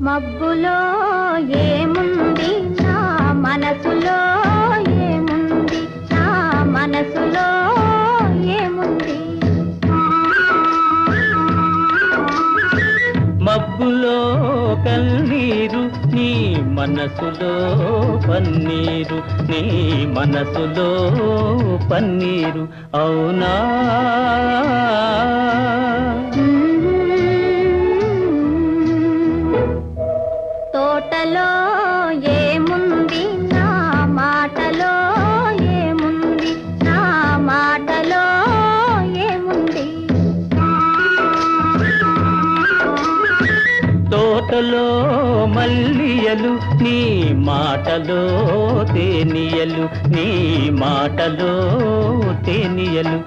మబ్బులో ఏముంది నా మనసులో ఏముంది నా మనసులో ఏముంది మబ్బులో కన్నీరు నీ మనసులో పన్నీరు నీ మనసులో పన్నీరు అవునా తోటలో ఏముంది నా మాటలో ఏముంది నా మాటలో ఏముంది తోటలో మల్లియలు నీ మాటలో తేనియలు నీ మాటలో తేనియలు